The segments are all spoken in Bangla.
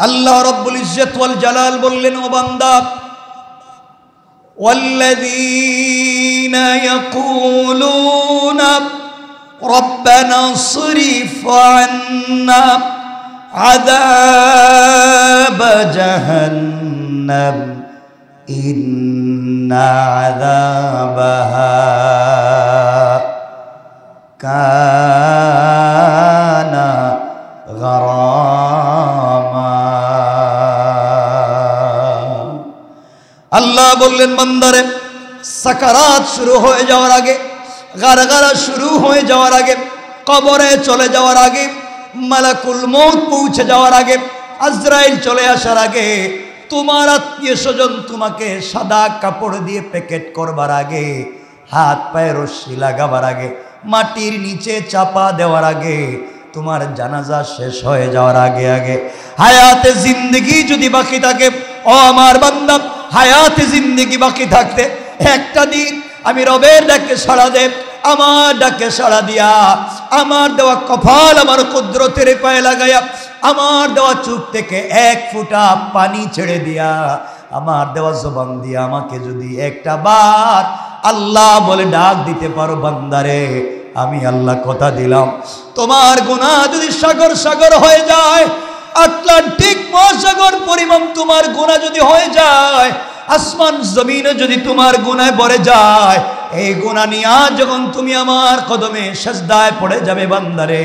আল্লাহ রব্বুল ইজ্জত ওয়াল জালাল বললেন, ও বান্দা, ওয়াল্লাযীনা ইয়াকুলুনা রব্বানা সরিফ আন্না আযাব জাহান্নাম ইন্না আযাবাহা কানা গারামা। আল্লাহ বললেন, বান্দারে, সাকারাত শুরু হয়ে যাওয়ার আগে, গারগারা শুরু হয়ে যাওয়ার আগে, কবরে চলে যাওয়ার আগে, মালাকুল মউত পৌঁছে যাওয়ার আগে, আজরাইল চলে আসার আগে, তোমার আত্মীয় স্বজন তোমাকে সাদা কাপড় দিয়ে প্যাকেট করবার আগে, হাত পায়ে রশ্মি লাগাবার আগে, মাটির নিচে চাপা দেওয়ার আগে, তোমার জানাজা শেষ হয়ে যাওয়ার আগে আগে হায়াতে জিন্দেগি যদি বাকি থাকে, ও আমার বান্দা, হায়াতে জিন্দেগি বাকি থাকতে একটা দিন আমি রবের ডাকে সাড়া দে, আমার ডাকে সাড়া দিয়া, আমার দেওয়া কপাল আমার কুদরতের পায়ে লাগাইয়া, আমার দেওয়া চোখ থেকে এক ফোঁটা পানি ছেড়ে দিয়া, আমার দেওয়া জবান দিয়া আমাকে যদি একটা বার আল্লাহ বলে ডাক দিতে পারো, বান্দারে, আমি আল্লাহ কথা দিলাম, তোমার গুনাহ যদি সাগর সাগর হয়ে যায়, আটলান্টিক মহাসাগর পরিমাণ তোমার গুনাহ যদি হয়ে যায়, আসমান জমিনে যদি তোমার গুনায় ভরে যায়, এই গুনাহ নিয়ে যখন তুমি আমার কদমে সিজদায় পড়ে যাবে, বান্দারে,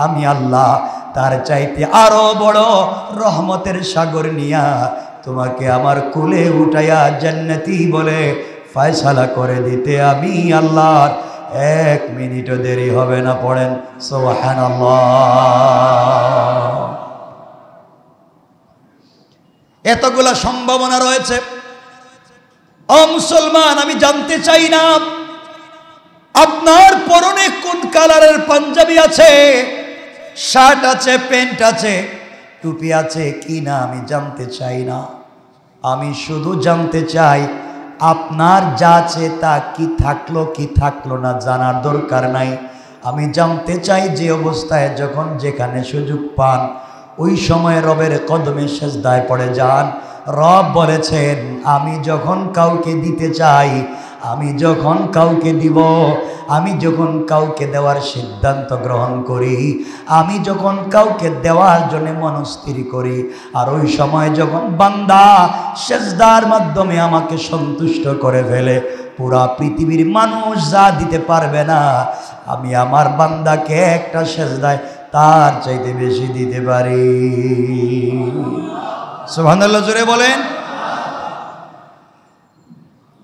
আমি আল্লাহ তার চাইতে আরো বড় রহমতের সাগর নিয়া তোমাকে আমার কোলে উঠাইয়া জান্নাতি বলে ফয়সালা করে দিতে আমি আল্লাহর এক মিনিটও দেরি হবে না। পড়েন সুবহানাল্লাহ। এতগুলা সম্ভাবনা রয়েছে। ও মুসলমান, আমি জানতে চাই না আপনার পরনে কোন কালারের পাঞ্জাবি আছে, শার্ট আছে, প্যান্ট আছে, টুপি আছে কি না, আমি জানতে চাই না। আমি শুধু জানতে চাই আপনার যা আছে তা কি থাকলো কি থাকলো না জানার দরকার নাই। আমি জানতে চাই যে অবস্থায় যখন যেখানে সুযোগ পান ওই সময় রবের কদমে সিজদায় পড়ে যান। রব বলেছেন, আমি যখন কাউকে দিতে চাই, আমি যখন কাউকে দিব, আমি যখন কাউকে দেওয়ার সিদ্ধান্ত গ্রহণ করি, আমি যখন কাউকে দেওয়ার জন্য মনস্থির করি, আর ওই সময় যখন বান্দা সিজদার মাধ্যমে আমাকে সন্তুষ্ট করে ফেলে, পুরা পৃথিবীর মানুষ যা দিতে পারবে না, আমি আমার বান্দাকে একটা সিজদায় তার চাইতে বেশি দিতে পারি। সুবহানাল্লাহ, জোরে বলেন।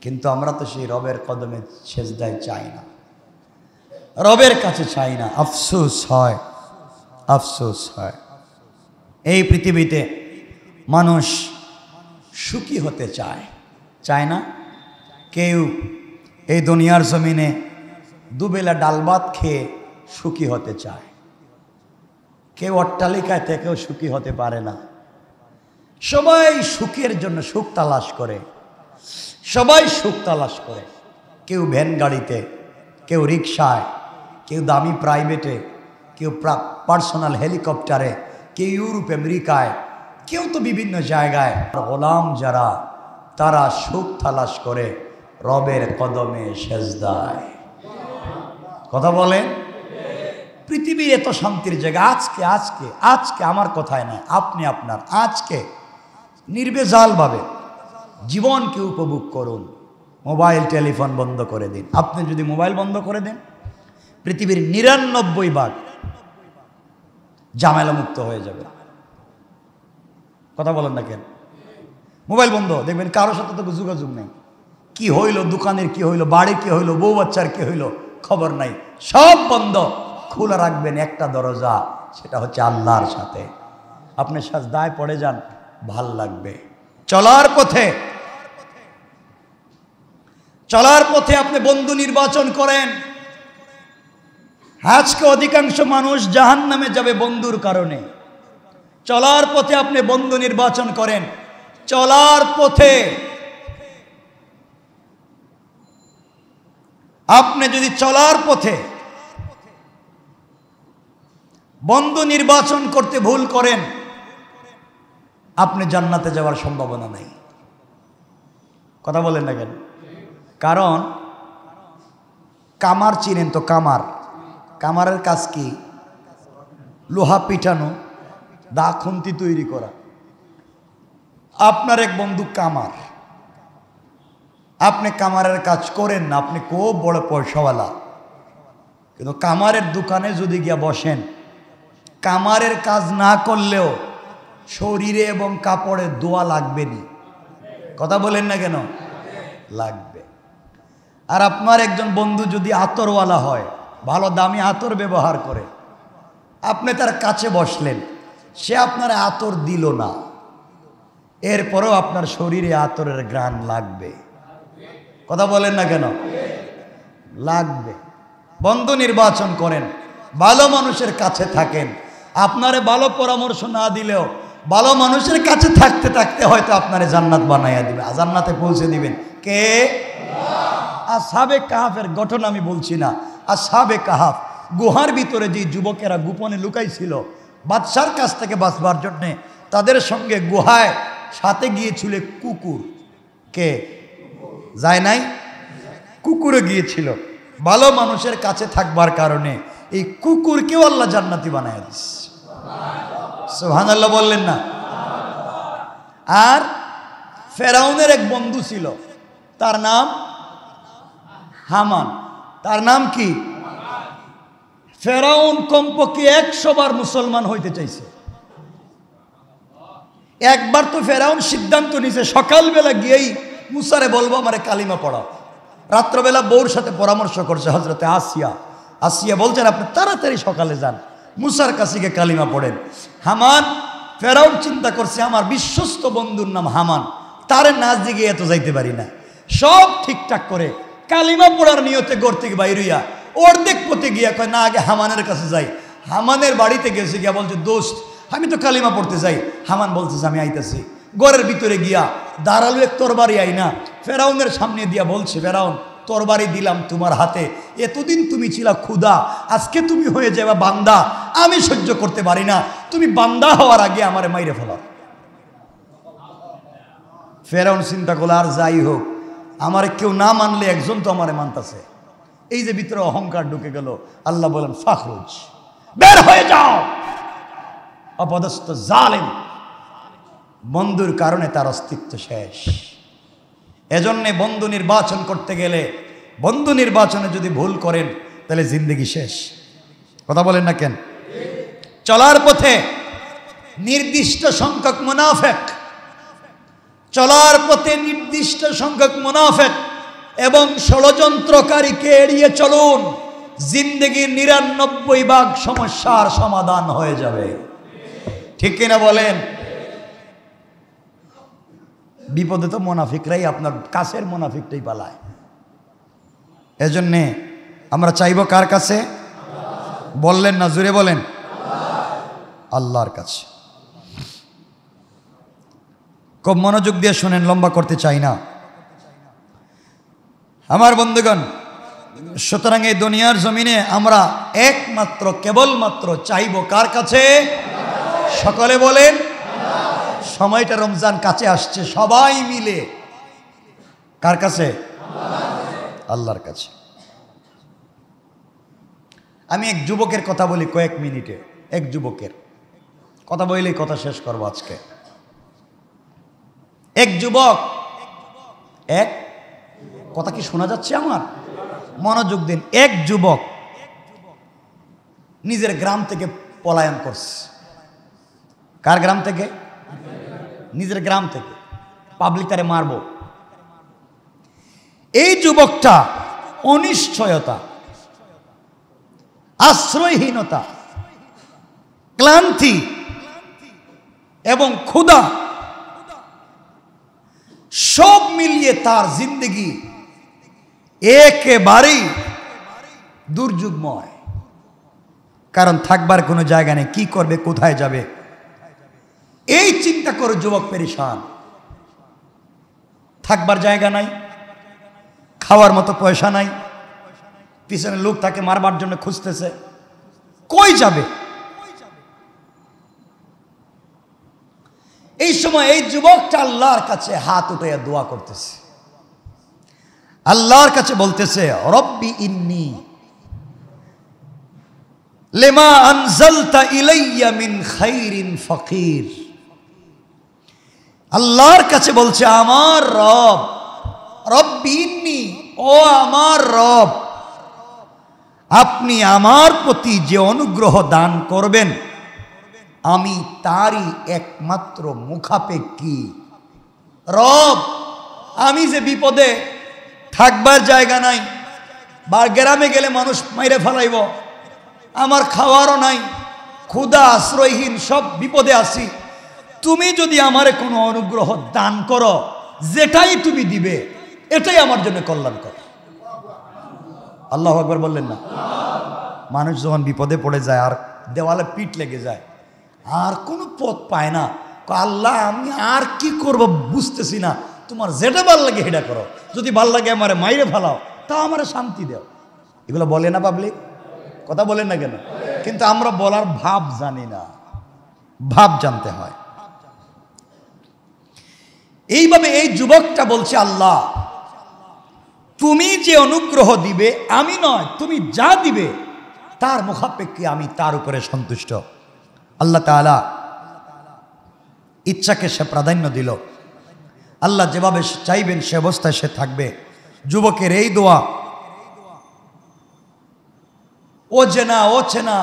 কিন্তু আমরা তো সেই রবের কদমে সিজদায় চাই না, রবের কাছে চাই না। আফসোস হয়, আফসোস হয়। এই পৃথিবীতে মানুষ সুখী হতে চায়, চায় না? কেউ এই দুনিয়ার জমিনে দুবেলা ডাল ভাত খেয়ে সুখী হতে চায়, কেউ অট্টালিকায় থেকেও সুখী হতে পারে না। সবাই সুখের জন্য সুখ তালাশ করে, সবাই সুখ তালাশ করে। কেউ ভ্যান গাড়িতে, কেউ রিকশায়, কেউ দামি প্রাইভেটে, কেউ পার্সোনাল হেলিকপ্টারে, কেউ ইউরোপ আমেরিকায়, কেউ তো বিভিন্ন জায়গায়। গোলাম যারা, তারা সুখ তালাশ করে রবের কদমে সিজদায়। কথা বলেন। পৃথিবীর এত শান্তির জায়গা আজকে আজকে আজকে আমার কথায় নয়, আপনি আপনার আজকে নির্বেজালভাবে জীবনকে উপভোগ করুন। মোবাইল টেলিফোন বন্ধ করে দিন। আপনি যদি মোবাইল বন্ধ করে দেন, পৃথিবীর ৯৯ ঝামেলা মুক্ত হয়ে যাবে। কথা বলেন না কেন? মোবাইল বন্ধ, দেখবেন কারোর সাথে তো যোগাযোগ নেই। কি হইল, দোকানের কি হইল, বাড়ির কি হইল, বউ বাচ্চার কি হইল, খবর নাই, সব বন্ধ। খোলা রাখবেন একটা দরজা, সেটা হচ্ছে আল্লাহর সাথে। আপনি সিজদায় পড়ে যান, ভাল লাগবে। চলার পথে আপনি বন্ধু নির্বাচন করেন। আজকে অধিকাংশ মানুষ জাহান্নামে যাবে বন্ধুর কারণে। চলার পথে আপনি বন্ধু নির্বাচন করেন। চলার পথে আপনি যদি চলার পথে বন্ধু নির্বাচন করতে ভুল করেন, আপনি জান্নাতে যাওয়ার সম্ভাবনা নেই। কথা বলেন না কেন? কারণ কামার চিনেন তো? কামারের কাজ কি? লোহা পিটানো, দা খুন্তি তৈরি করা। আপনার এক বন্ধু কামার, আপনি কামারের কাজ করেন না, আপনি খুব বড় পয়সাওয়ালা, কিন্তু কামারের দোকানে যদি গিয়া বসেন, কামারের কাজ না করলেও শরীরে এবং কাপড়ে দোয়া লাগবে নি। কথা বলেন না কেন? লাগবে। আর আপনার একজন বন্ধু যদি আতরওয়ালা হয়, ভালো দামি আতর ব্যবহার করে, আপনি তার কাছে বসলেন, সে আপনার আতর দিল না, এরপরেও আপনার শরীরে আতরের ঘ্রাণ লাগবে। কথা বলেন না কেন? লাগবে। বন্ধু নির্বাচন করেন, ভালো মানুষের কাছে থাকেন। আপনারে ভালো পরামর্শ না দিলেও ভালো মানুষের কাছে থাকতে থাকতে হয়তো আপনারে জান্নাত বানাইয়া দিবে, জান্নাতে পৌঁছে দিবেন কে? আসহাবে কাহাফের ঘটনা আমি বলছি না। আসহাবে কাহাফ, গুহার ভিতরে যে যুবকেরা গোপনে লুকাইছিল বাদশার কাছ থেকে বাঁচবার জন্যে, তাদের সঙ্গে গুহায় সাথে গিয়েছিল কুকুর। কে যায় নাই? কুকুরে গিয়েছিল। ভালো মানুষের কাছে থাকবার কারণে এই কুকুরকেও আল্লাহ জান্নাতি বানায় দিচ্ছে। সুবহানাল্লাহ বললেন না? আর ফেরাউনের এক বন্ধু ছিল, তার নাম হামান। তার নাম কি? ফেরাউন কমপক্ষে 100 বার মুসলমান হইতে চাইছে। একবার তো ফেরাউন সিদ্ধান্ত নিছে সকালবেলা গিয়েই মুসারে বলবো আমারে কালিমা পড়াও। রাত্রবেলা বউর সাথে পরামর্শ করছে হজরতে আসিয়া বলছেন আপনি তাড়াতাড়ি সকালে যান, মুসার কাছে গিয়ে কালিমা পড়েন। হামান, ফেরাউন চিন্তা করছে আমার বিশ্বস্ত বন্ধুর নাম হামান, তারে নাচ দিকে এত যাইতে পারি না। সব ঠিকঠাক করে কালিমা পড়ার নিয়তে ঘর থেকে বাইর হইয়া অর্ধেক পথে গিয়া কয় না আগে হামানের কাছে যাই। হামানের বাড়িতে গেছে, গিয়া বলছে দোস্ত আমি তো কালিমা পড়তে যাই। হামান বলতেছে আমি আইতাছি। ঘরের ভিতরে গিয়া দাঁড়ালো এক তরবারি আইনা ফেরাউনের সামনে দিয়া বলছে, ফেরাউন তরবারি দিলাম তোমার হাতে, এতদিন তুমি ছিলা ক্ষুধা, আজকে তুমি হয়ে যাবে বান্দা, আমি সহ্য করতে পারি না, তুমি বান্দা হওয়ার আগে আমারে মাইরে ফেলাও। ফেরাউন চিন্তা করলো আর যাই হোক, আমারে কেউ না মানলে একজন তো আমারে মানতাছে। এই যে ভিতরে অহংকার ঢুকে গেল, আল্লাহ বলেন ফাখরুজ, বের হয়ে যাও অপদস্থ জালেম। বন্ধুর কারণে তার অস্তিত্ব শেষ। এজন্যে বন্ধু নির্বাচন করতে গেলে, বন্ধু নির্বাচনে যদি ভুল করেন তাহলে জিন্দেগি শেষ। কথা বলেন না কেন? চলার পথে নির্দিষ্ট সংখ্যক মুনাফিক, চলার পথে নির্দিষ্ট সংখ্যক মুনাফিক এবং ষড়যন্ত্রকারীকে এড়িয়ে চলুন, জিন্দেগির 99 সমস্যার সমাধান হয়ে যাবে। ঠিক কিনা বলেন? বিপদে তো মুনাফিকরাই, আপনার কাছের মুনাফিকটাই পালায়। এজন্যে আমরা চাইব কার কাছে? বললেন না, জুড়ে বলেন, আল্লাহর কাছে। খুব মনোযোগ দিয়ে শুনেন, লম্বা করতে চাই না আমার বন্ধুগণ। সুতরাং এই দুনিয়ার জমিনে আমরা একমাত্র কেবলমাত্র চাইব কার কাছে? সকলে বলেন, সময়টা রমজান কাছে আসছে, সবাই মিলে কার কাছে? আল্লাহর কাছে। আমি এক যুবকের কথা বলি কয়েক মিনিটে। এক যুবকের কথা বললেই কথা শেষ করবো আজকে। এক যুবক, এক কথা কি শোনা যাচ্ছে আমার? মনোযোগ দিন। এক যুবক নিজের গ্রাম থেকে পলায়ন করছে। কার গ্রাম থেকে? নিজের গ্রাম থেকে। পাবলিক তারে মারব। এই যুবকটা অনিশ্চয়তা, আশ্রয়হীনতা, ক্লান্তি এবং ক্ষুধা সব মিলিয়ে তার জিন্দেগি একেবারেই দুর্যোগময়। কারণ থাকবার কোনো জায়গা নেই, কি করবে, কোথায় যাবে, এই চিন্তা করে যুবক পেরেশান। থাকবার জায়গা নাই, খাওয়ার মতো পয়সা নাই, পিছনে লোক তাকে মারবার জন্য খুঁজতেছে, কই যাবে? এই সময় এই যুবকটা আল্লাহর কাছে হাত উঠাইয়া দোয়া করতেছে, আল্লাহর কাছে বলতেছে, রব্বি ইন্নী লিমা আনজালতা ইলাইয়া মিন খাইরিন ফাকির। আল্লাহর কাছে বলছে, আমার রব, রব্বি ইন্নী, ও আমার রব, আপনি আমার প্রতি যে অনুগ্রহ দান করবেন আমি তারই একমাত্র মুখাপেক্ষী। রব, আমি যে বিপদে থাকবার জায়গা নাই, বা গ্রামে গেলে মানুষ মাইরে ফেলাইব, আমার খাওয়ারও নাই, ক্ষুধা আশ্রয়হীন, সব বিপদে আছি। তুমি যদি আমারে কোনো অনুগ্রহ দান করো, যেটাই তুমি দিবে এটাই আমার জন্য কল্যাণকর। আল্লাহু আকবার বললেন না? মানুষ যখন বিপদে পড়ে যায় আর দেওয়ালে পিঠ লেগে যায়, আর কোনো পথ পায় না, আল্লাহ আমি আর কি করব বুঝতেছি না, তোমার যেটা ভাল লাগে সেটা করো, যদি ভাল লাগে আমারে মাইরে ফেলাও, তা আমারে শান্তি দাও। এগুলো বলে না পাবলিক? কথা বলেন না কেন? কিন্তু আমরা বলার ভাব জানি না, ভাব জানতে হয়। এইভাবে এই যুবকটা বলছে, আল্লাহ তুমি যে অনুগ্রহ দিবে, আমি নয়, তুমি যা দিবে তার মুখাপেক্ষী আমি তার উপরে সন্তুষ্ট। আল্লাহ তাআলা ইচ্ছাকে সে প্রাধান্য দিল। আল্লাহ যেভাবে চাইবেন সে অবস্থায় সে থাকবে। যুবকের এই দোয়া ও চেনা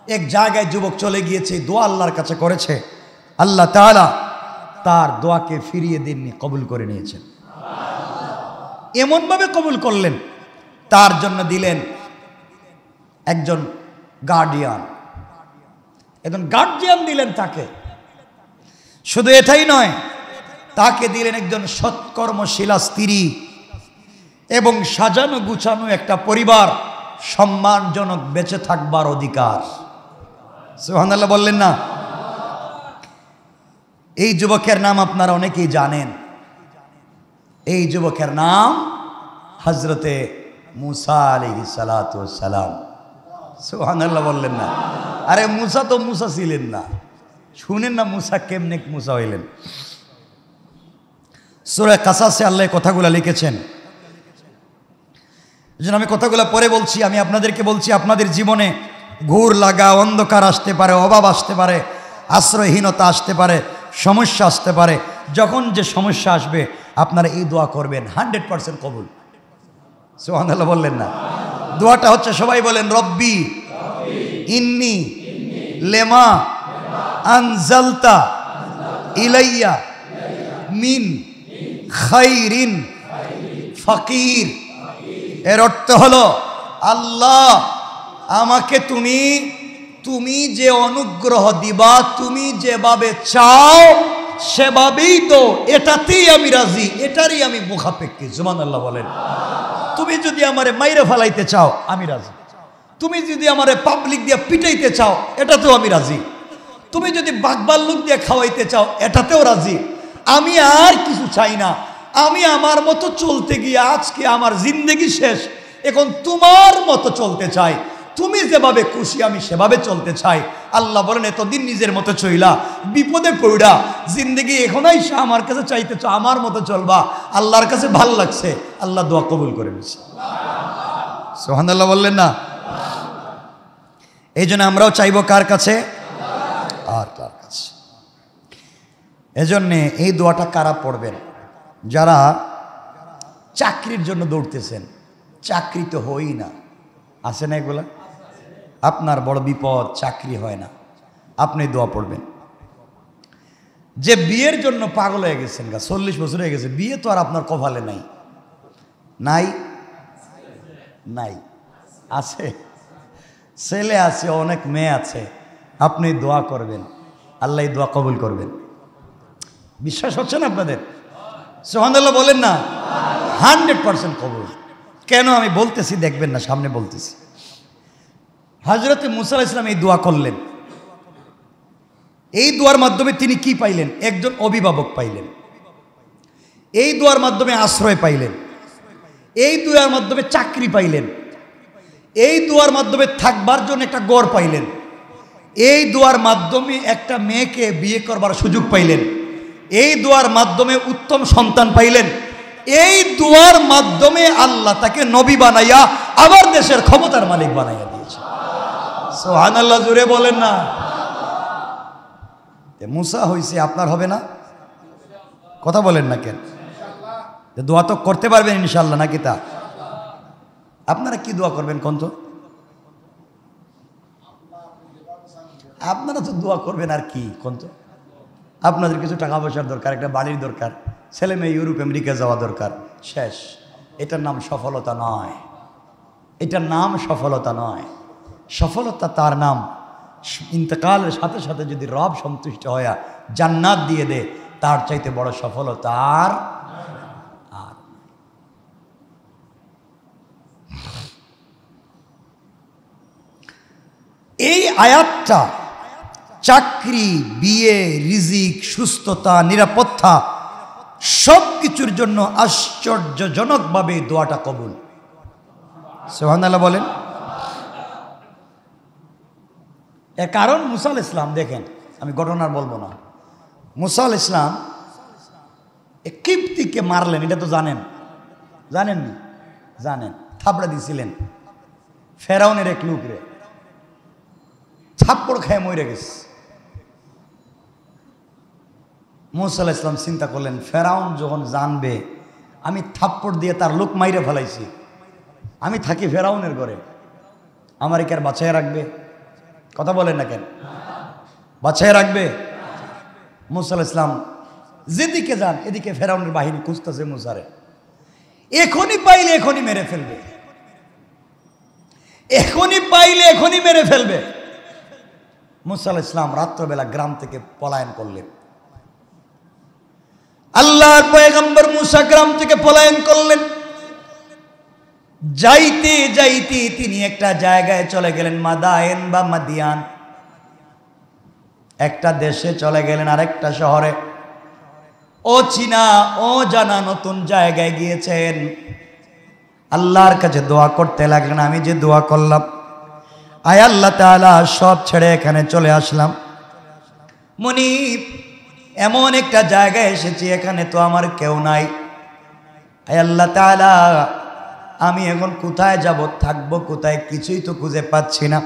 এক জায়গায় যুবক চলে গিয়েছে, দোয়া আল্লাহর কাছে করেছে, আল্লাহ তাআলা তার দোয়াকে ফিরিয়ে দেননি, কবুল করে নিয়েছেন। এমনভাবে কবুল করলেন, তার জন্য দিলেন একজন গার্ডিয়ান, দিলেন তাকে। শুধু এটাই নয়, তাকে দিলেন একজন সৎকর্মশীলা স্ত্রী এবং সাজানো গুছানো একটা পরিবার, সম্মানজনক বেঁচে থাকবার অধিকার। সুবহানাল্লাহ বললেন না? এই যুবকের নাম আপনারা অনেকেই জানেন। এই যুবকের নাম হযরতে মুসা আলাইহিস সালাতু ওয়াস সালাম। সুবহানাল্লাহ বললেন না? আরে মুসা তো মুসা ছিলেন না, শুনেন না মুসা কেমনে মুসা হইলেন। সূরা কাসাসে আল্লাহ কথাগুলো লিখেছেন, যেন আমি কথাগুলো পরে বলছি। আমি আপনাদেরকে বলছি, আপনাদের জীবনে ঘুর লাগা, অন্ধকার আসতে পারে, অভাব আসতে পারে, আশ্রয়হীনতা আসতে পারে, সমস্যা আসতে পারে। যখন যে সমস্যা আসবে আপনারা এই দোয়া করবেন, 100% কবুল। সুবহানাল্লাহ বললেন না? দোয়াটা হচ্ছে, সবাই বলেন, রব্বি ইন্নি লিমা আনজালতা ইলাইয়া মিন খাইরিন ফাকির। এর অর্থ হলো, আল্লাহ আমাকে তুমি যে অনুগ্রহ দিবা, তুমি যেভাবে চাও সেভাবেই তো, এটাতেই আমি রাজি, এটারই আমি মুখাপেক্ষী। সুবহানাল্লাহ বলেন। তুমি যদি আমারে মাইরে ফেলাইতে চাও আমি রাজি, তুমি যদি আমারে পাবলিক দিয়ে পিটাইতে চাও এটাতেও আমি রাজি, তুমি যদি বাঘবাল্লুক দিয়ে খাওয়াইতে চাও এটাতেও রাজি। আমি আর কিছু চাই না। আমি আমার মতো চলতে গিয়ে আজকে আমার জিন্দেগি শেষ, এখন তোমার মতো চলতে চাই, তুমি যেভাবে খুশি আমি সেভাবে চলতে চাই। আল্লাহ বলেন, এতদিন নিজের মতো চইলা, বিপদে পড়া জিন্দেগি এখন আইসা আমার কাছে চাইতে চাও আমার মতো চলবা, আল্লাহর কাছে ভাল লাগছে, আল্লাহ দোয়া কবুল করে নিয়েছে। সুবহানাল্লাহ বললেন না? এই জন্য আমরাও চাইবো কার কাছে? আর কার কাছে? এজন্যে এই দোয়াটা কারা পড়বেন? যারা চাকরির জন্য দৌড়তেছেন, চাকরি তো হই না, আছে না এগুলা? আপনার বড় বিপদ, চাকরি হয় না, আপনি দোয়া পড়বেন। যে বিয়ের জন্য পাগল হয়ে গেছেন, 40 বছর হয়ে গেছে, বিয়ে তো আর আপনার কপালে নাই, নাই নাই আছে, ছেলে আছে, অনেক মেয়ে আছে, আপনি দোয়া করবেন, আল্লাহ দোয়া কবুল করবেন। বিশ্বাস হচ্ছে না আপনাদের? সুবহানাল্লাহ বলেন না? 100% কবুল। কেন আমি বলতেছি দেখবেন না, সামনে বলতেছি। হযরতে মুসা আলাইহিস সালাম এই দোয়া করলেন। এই দোয়ার মাধ্যমে তিনি কি পাইলেন? একজন অভিভাবক পাইলেন। এই দোয়ার মাধ্যমে আশ্রয় পাইলেন। এই দোয়ার মাধ্যমে চাকরি পাইলেন। এই দোয়ার মাধ্যমে থাকবার জন্য একটা ঘর পাইলেন। এই দোয়ার মাধ্যমে একটা মেয়েকে বিয়ে করবার সুযোগ পাইলেন, এই দোয়ার মাধ্যমে উত্তম সন্তান পাইলেন, এই দোয়ার মাধ্যমে আল্লাহ তাকে নবী বানাইয়া আবার দেশের ক্ষমতার মালিক বানাইয়া দিয়েছে। সুবহানাল্লাহ, জোরে বলেন না। মুসা হইছে, আপনার হবে না? কথা বলেন না কেন? দোয়া তো করতে পারবেন ইনশাল্লাহ, নাকি? তা আপনারা কি দোয়া করবেন কোন তো? আপনারা তো দোয়া করবেন আর কি কোন তো? আপনাদের কিছু টাকা পয়সার দরকার, একটা বাড়ির দরকার, ছেলে মেয়ে ইউরোপ আমেরিকা যাওয়া দরকার, শেষ। এটার নাম সফলতা নয়, এটার নাম সফলতা নয়। সফলতা তার নাম ইন্তেকালের সাথে সাথে যদি রব সন্তুষ্ট হয়ে জান্নাত দিয়ে দে, তার চাইতে বড় সফলতা আর এই আয়াতটা চাকরি, বিয়ে, রিজিক, সুস্থতা, নিরাপত্তা সব কিছুর জন্য আশ্চর্যজনকভাবে দোয়াটা কবুল। সুবহানাল্লাহ বলেন। এর কারণ মুসা আলাইহিস সালাম, দেখেন আমি ঘটনার বলবো না, মুসা আলাইহিস সালাম কিপ্তিকে মারলেন, এটা তো জানেন, জানেননি? জানেন, থাপড়া দিয়েছিলেন ফেরাউনের এক লোকরে, থাপ্পড় খেয়ে মরে গেছে। মুসা আলাইহিস সালাম চিন্তা করলেন, ফেরাউন যখন জানবে আমি থাপ্পড় দিয়ে তার লোক মাইরে ফেলাইছি, আমি থাকি ফেরাউনের ঘরে, আমার কি আর বাঁচাই রাখবে? কথা বলেন না কেন? বাঁচাই রাখবে? মুসা আলাইহিস সালাম যেদিকে যান এদিকে ফেরাউনের বাহিনী খুঁজতেছে মুসারে, এখনই পাইলে এখনই মেরে ফেলবে, এখনই পাইলে এখনই মেরে ফেলবে। মুসা আলাইহিস সালাম রাত্রবেলা গ্রাম থেকে পলায়ন করলেন। আল্লাহর পয়গম্বর মুসা গ্রাম থেকে পলায়ন করলেন। যাইতে যাইতে তিনি একটা জায়গায় চলে গেলেন, মাদায়েন বা মাদিয়ান, একটা দেশে চলে গেলেন, আরেকটা শহরে, ও চিনা ও জানা নতুন জায়গায় গিয়েছেন। আল্লাহর কাছে দোয়া করতে লাগলেন, আমি যে দোয়া করলাম, আয় আল্লাহ তাআলা সব ছেড়ে এখানে চলে আসলাম, মুনিব এমন একটা জায়গায় এসেছি এখানে তো আমার কেউ নাই, আয় আল্লাহ তাআলা আমি এখন কোথায় যাব, থাকবো কোথায়, কিছুই তো খুঁজে পাচ্ছি না।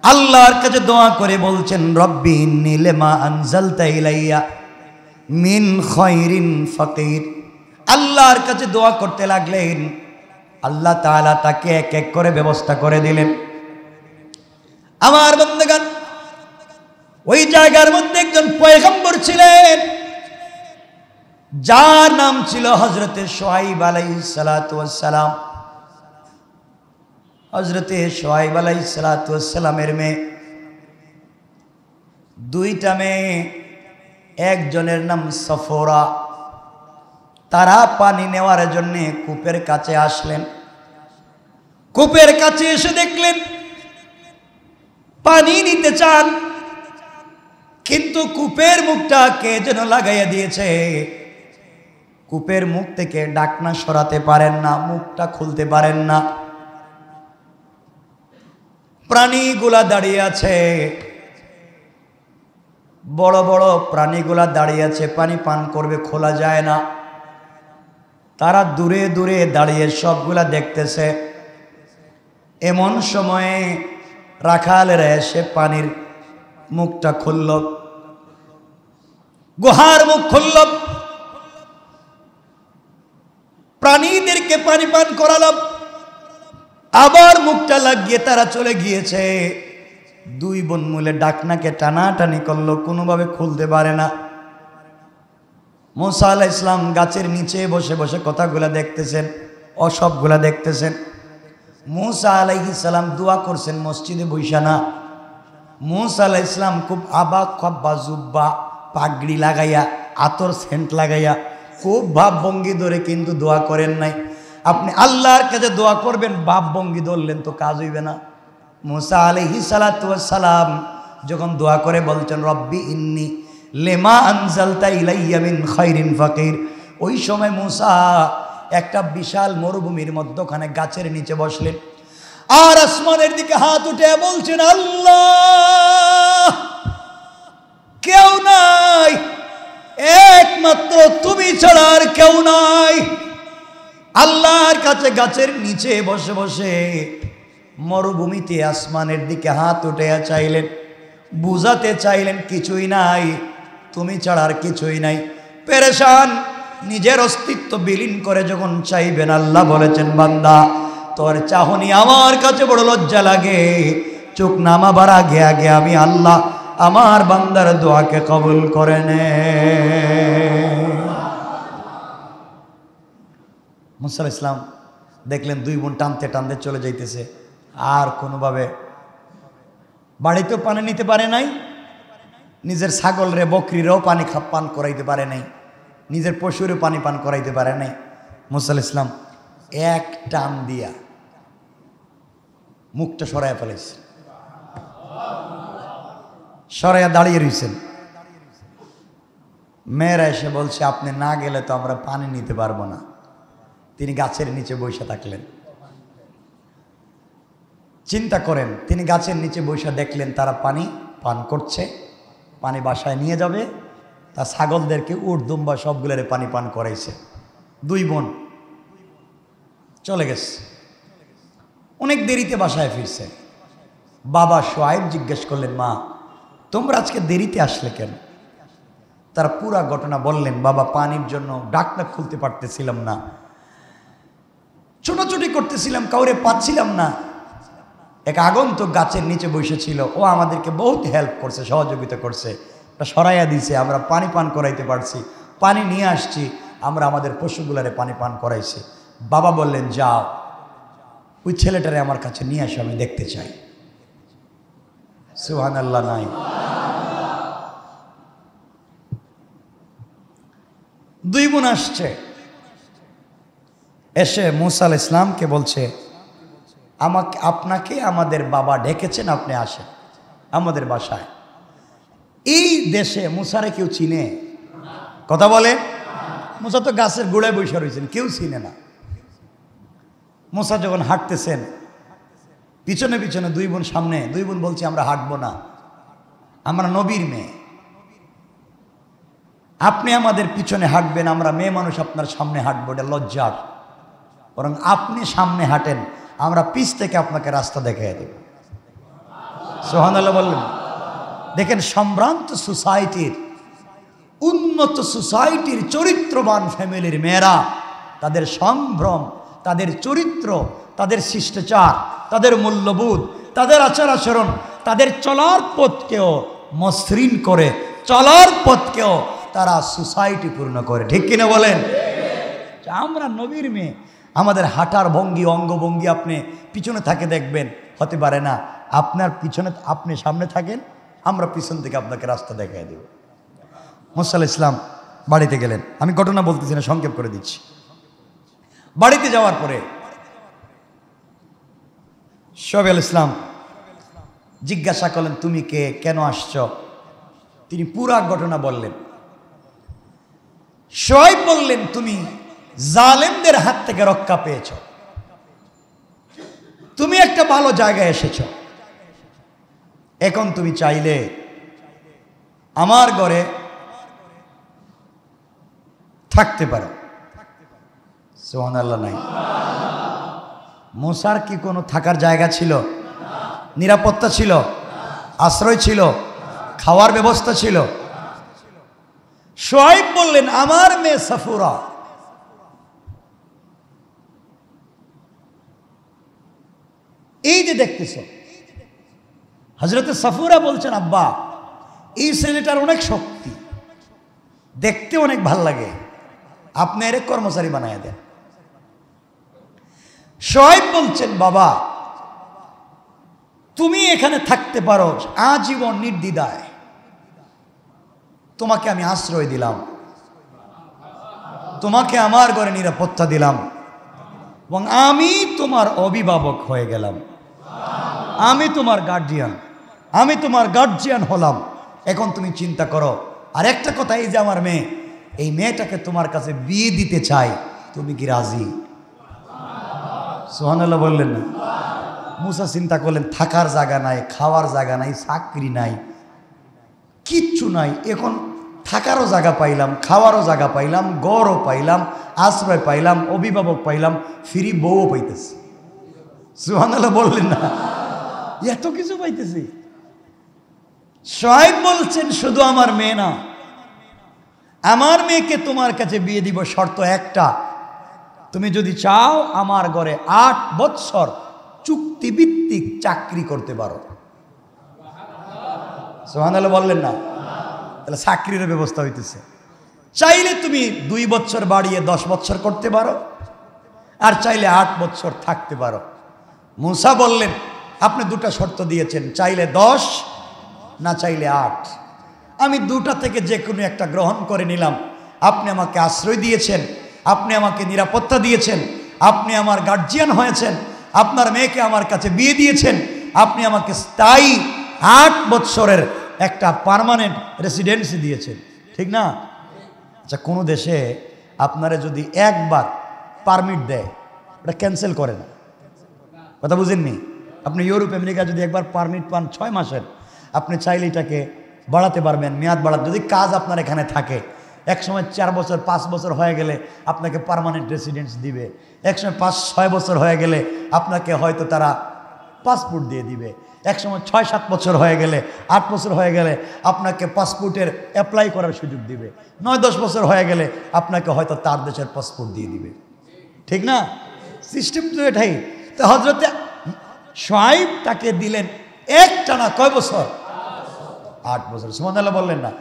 আল্লাহর কাছে দোয়া করে বলছেন, রব্বি ইন্নী লিমা আনজালতা ইলাইয়া মিন খায়রিন ফাকির। আল্লাহর কাছে দোয়া করতে লাগলেন, আল্লাহ তাআলা তাকে এক এক করে ব্যবস্থা করে দিলেন। আমার বন্দেগান, ওই জায়গার মধ্যে একজন পয়গম্বর ছিলেন, যার নাম ছিল হযরতে শুআয়ব আলাইহিস সালাতু ওয়াস সালাম। হযরতে শুআয়ব আলাইহিস সালাতু ওয়াস সালামের মেয়ে, দুইটা মেয়ে, একজনের নাম সফরা। তারা পানি নেওয়ার জন্য কূপের কাছে আসলেন। কূপের কাছে এসে দেখলেন পানি নিতে চান, কিন্তু কূপের মুখটা কে যেন লাগাইয়া দিয়েছে। কূপের মুখ থেকে ঢাকনা সরাতে পারেন না, মুখটা খুলতে পারেন না। প্রাণীগুলা দাঁড়িয়ে আছে, বড় বড় প্রাণীগুলা দাঁড়িয়ে আছে, পানি পান করবে, খোলা যায় না। তারা দূরে দূরে দাঁড়িয়ে সবগুলা দেখতেছে। এমন সময়ে রাখালেরা এসে পানির মুখটা খুলল, গুহার মুখ খুলল, প্রাণীদেরকে পানি পান করালাম, আবার মুখটা লাগিয়ে তারা চলে গিয়েছে। দুই বোন মিলে ঢাকনাকে টানাটানি করলো, কোনোভাবে খুলতে পারে না। মুসা আলাইহিস সালাম গাছের নিচে বসে বসে কথাগুলা দেখতেছেন, অসবগুলা দেখতেছেন। মুসা আলাইহিস সালাম দোয়া করছেন মসজিদে বইসা না। মুসা আলাইহিস সালাম খুব আবাক খব্বা জুব্বা পাগড়ি লাগাইয়া, আতর সেন্ট লাগাইয়া, খুব ভাব ভঙ্গি ধরে কিন্তু দোয়া করেন নাই। আপনি আল্লাহর কাছে দোয়া করবেন, ভাব ভঙ্গি ধরলেন তো কাজ হইবে না। মুসা আলাইহিস সালাতু ওয়াস সালাম যখন দোয়া করে বলছেন, রব্বি ইন্নী লিমা আনজালতা ইলাইয়া মিন খায়রিন ফাকির, ওই সময় মুসা একটা বিশাল মরুভূমির মধ্যখানে গাছের নিচে বসলেন। আর আসমানের দিকে হাত উঠে বলছেন, আল্লাহ, কেউ নাই, একমাত্র তুমি ছাড়া আর কেউ নাই। আল্লাহর কাছে গাছের নিচে বসে বসে মরুভূমিতে আসমানের দিকে হাত উঠে চাইলেন, বুঝাতে চাইলেন কিছুই নাই, তুমি ছাড়া আর কিছুই নাই। পেরেশান, নিজের অস্তিত্ব বিলীন করে যখন চাইবেন, আল্লাহ বলেছেন, বান্দা তোর চাহনি আমার কাছে বড় লজ্জা লাগে, চোখ নামাবার আগে আগে আমি আল্লাহ আমার বান্দার দোয়াকে কবুল করে নে। মুসা আলাইহিস সালাম দেখলেন দুই বোন টানতে টানতে চলে যাইতেছে, আর কোনোভাবে বাড়িতেও পানি নিতে পারে নাই, নিজের ছাগল রে বকরিরেও পানি পান করাইতে পারে নাই, নিজের পশুরে পানি পান করাইতে পারে নাই। মুসা আলাইহিস সালাম এক টান দিয়া মুখটা সরাইয়া ফেলেছে, সরাইয়া দাঁড়িয়ে রয়েছেন। মেয়েরা এসে বলছে, আপনি না গেলে তো আমরা পানি নিতে পারবো না। তিনি গাছের নিচে বসে থাকলেন। চিন্তা করেন, তিনি গাছের নিচে বসে দেখলেন তারা পানি পান করছে, পানি বাসায় নিয়ে যাবে, তার ছাগলদেরকে উট দুম্বা সবগুলোরে পানি পান করাইছে। দুই বোন চলে গেছে, অনেক দেরিতে বাসায় ফিরছে। বাবা শোয়াইব জিজ্ঞেস করলেন, মা তোমরা আজকে দেরিতে আসলে কেন? তারা পুরা ঘটনা বললেন। বাবা, পানির জন্য ডাকনা খুলতে পারতেছিলাম না, ছোটাছুটি করতেছিলাম, কাউরে পাচ্ছিলাম না। এক আগন্তুক গাছের নিচে বসেছিল, ও আমাদেরকে বহুত হেল্প করছে, সহযোগিতা করছে, সরাইয়া দিছে, আমরা পানি পান করাইতে পারছি, পানি নিয়ে আসছি, আমরা আমাদের পশুগুলারে পানি পান করাইছি। বাবা বললেন, যাও ওই ছেলেটারে আমার কাছে নিয়ে আসো, আমি দেখতে চাই। সুবহানাল্লাহ নাই। দুই বোন আসছে, এসে মুসা আলাইহিস সালামকে বলছে, আপনাকে আমাদের বাবা ডেকেছেন, আপনি আসেন আমাদের বাসায়। এই দেশে মুসারে কেউ চিনে? কথা বলে। মুসা তো গাছের গোড়ায় বসে রয়েছেন, কেউ চিনে না। মুসা যখন হাঁটতেছেন, পিছনে পিছনে দুই বোন সামনে, দুই বোন বলছে, আমরা হাঁটবো না, আমরা নবীর মেয়ে, আপনি আমাদের পিছনে হাঁটবেন, আমরা মেয়ে মানুষ আপনার সামনে হাঁটবো, এটা লজ্জার। বরং আপনি সামনে হাঁটেন, আমরা পিছ থেকে আপনাকে রাস্তা দেখিয়ে দেব। সুবহানাল্লাহ বললেন। দেখেন, সম্ভ্রান্ত সোসাইটির, উন্নত সোসাইটির চরিত্রবান ফ্যামিলির মেয়েরা তাদের সম্ভ্রম, তাদের চরিত্র, তাদের শিষ্টাচার, তাদের মূল্যবোধ, তাদের আচার আচরণ, তাদের চলার পথকেও মসৃণ করে, চলার পথকেও তারা সোসাইটি পূর্ণ করে। ঠিক কিনা বলেন? আমরা নবীর মেয়ে, আমাদের হাঁটার ভঙ্গি, অঙ্গভঙ্গি আপনি পিছনে থাকে দেখবেন, হতে পারে না আপনার পিছনে, আপনি সামনে থাকেন, আমরা পিছন থেকে আপনাকে রাস্তা দেখাই দেব। মুসা আলাইহিস সালাম বাড়িতে গেলেন। আমি ঘটনা বলতেছি না, সংক্ষেপ করে দিচ্ছি। বাড়িতে যাওয়ার পরে শোয়েব আলাইহিস সালাম জিজ্ঞাসা করলেন, তুমি কে, কেন আসছ? তিনি পুরা ঘটনা বললেন। শোয়েব বললেন, তুমি জালেমদের হাত থেকে রক্ষা পেয়েছ, তুমি একটা ভালো জায়গায় এসেছ, এখন তুমি চাইলে আমার ঘরে থাকতে পারো। সুবহানাল্লাহ নাই। মুসার কি কোনো থাকার জায়গা ছিল? নিরাপত্তা ছিল? আশ্রয় ছিল? খাওয়ার ব্যবস্থা ছিল? শোয়েব বললেন, আমার মেয়ে সাফুরা, এই যে দেখতেছ, হযরতে সাফুরা বলছেন, আব্বা এই ছেলেটার অনেক শক্তি, দেখতে অনেক ভাল লাগে, আপনি এর কর্মচারী বানায় দেন। শোয়েব বলছেন, বাবা তুমি এখানে থাকতে পারো আজীবন নির্দ্বিধায়, তোমাকে আমি আশ্রয় দিলাম, তোমাকে আমার ঘরে নিরাপত্তা দিলাম, এবং আমি তোমার অভিভাবক হয়ে গেলাম, আমি তোমার গার্ডিয়ান, আমি তোমার গার্জিয়ান হলাম। এখন তুমি চিন্তা করো। আর একটা কথা, এই যে আমার মেয়ে, এই মেয়েটাকে তোমার কাছে বিয়ে দিতে চাই, তুমি কি রাজি? সুবহানাল্লাহ বললেন না? মুসা চিন্তা করলেন থাকার জায়গা নাই, খাওয়ার জায়গা নাই, চাকরি নাই, কিচ্ছু নাই, এখন থাকারও জায়গা পাইলাম, খাওয়ারও জায়গা পাইলাম, গড়ও পাইলাম, আশ্রয় পাইলাম, অভিভাবক পাইলাম, ফ্রি বউও পাইতেছি। সুবহানাল্লাহ বললেন না? এত কিছু পাইতেছি। শুআয়ব বলছেন শুধু আমার মেয়ে না, আমার মেয়েকে তোমার কাছে বিয়ে দিব, শর্ত একটা, তুমি যদি চাও আমার ঘরে 8 বৎসর চুক্তিভিত্তিক চাকরি করতে পারো। সুবহানাল্লাহ বললেন না? তাহলে চাকরির ব্যবস্থা হইতেছে। চাইলে তুমি 2 বছর বাড়িয়ে 10 বছর করতে পারো, আর চাইলে 8 বছর থাকতে পারো। মুসা বললেন আপনি 2টা শর্ত দিয়েছেন, চাইলে 10, না চাইলে 8। আমি 2টা থেকে যে কোনো একটা গ্রহণ করে নিলাম। আপনি আমাকে আশ্রয় দিয়েছেন, আপনি আমাকে নিরাপত্তা দিয়েছেন, আপনি আমার গার্জিয়ান হয়েছেন, আপনার মেয়েকে আমার কাছে বিয়ে দিয়েছেন, আপনি আমাকে স্থায়ী 8 বছরের একটা পার্মানেন্ট রেসিডেন্সি দিয়েছেন, ঠিক না? আচ্ছা, কোনো দেশে আপনারা যদি একবার পারমিট দেয়, ওটা ক্যান্সেল করে না, কথা বুঝেননি? আপনি ইউরোপ আমেরিকা যদি একবার পারমিট পান 6 মাসের, আপনি চাইলে এটাকে বাড়াতে পারবেন, মেয়াদ বাড়াতে, যদি কাজ আপনার এখানে থাকে। একসময় 4 বছর 5 বছর হয়ে গেলে আপনাকে পার্মানেন্ট রেসিডেন্স দিবে, একসময় 5-6 বছর হয়ে গেলে আপনাকে হয়তো তারা পাসপোর্ট দিয়ে দিবে, একসময় 6-7 বছর হয়ে গেলে, 8 বছর হয়ে গেলে আপনাকে পাসপোর্টের অ্যাপ্লাই করার সুযোগ দিবে, 9-10 বছর হয়ে গেলে আপনাকে হয়তো তার দেশের পাসপোর্ট দিয়ে দিবে, ঠিক না? সিস্টেম তো এটাই। তো হযরতে শুআয়ব তাকে দিলেন একটানা কয় বছর? 8 বছর। সুবহানাল্লাহ বললেন না?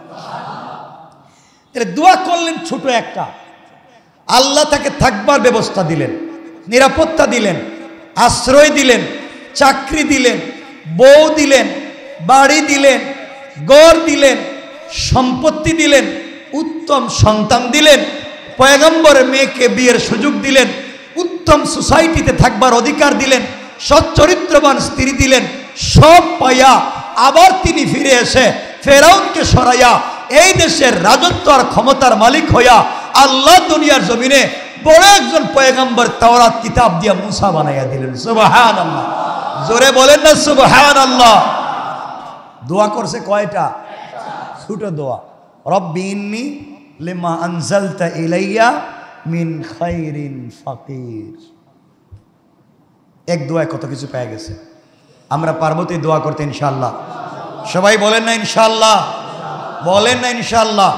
দোয়া করলেন ছোট একটা, আল্লাহ তাকে থাকবার ব্যবস্থা দিলেন, নিরাপত্তা দিলেন, আশ্রয় দিলেন, চাকরি দিলেন, বউ দিলেন, বাড়ি দিলেন, গড় দিলেন, সম্পত্তি দিলেন, উত্তম সন্তান দিলেন, পয়গম্বরের মেয়েকে বিয়ের সুযোগ দিলেন, উত্তম সোসাইটিতে থাকবার অধিকার দিলেন, সচ্চরিত্রবান স্ত্রী দিলেন। সব পাইয়া আবার তিনি ফিরে এসে ফেরাউনকে সরাইয়া এই দেশের রাজত্ব আর ক্ষমতার মালিক হইয়া আল্লাহ দুনিয়ার জমিনে বড় একজন পয়গম্বর তাওরাত কিতাব দিয়া মুসা বানাইয়া দিলেন। সুবহানাল্লাহ, জোরে বলেন না সুবহানাল্লাহ। দোয়া করছে কয়টা? ছোট দোয়া, রব্বি ইন্নী লিমা আনজালতা ইলাইয়া মিন খাইরিন ফাকির। এক দোয়ায় কত কিছু পেয়ে গেছে। আমরা পারবো তো দোয়া করতে ইনশাআল্লাহ? সবাই বলেন না ইনশাআল্লাহ? বলেন না ইনশাআল্লাহ?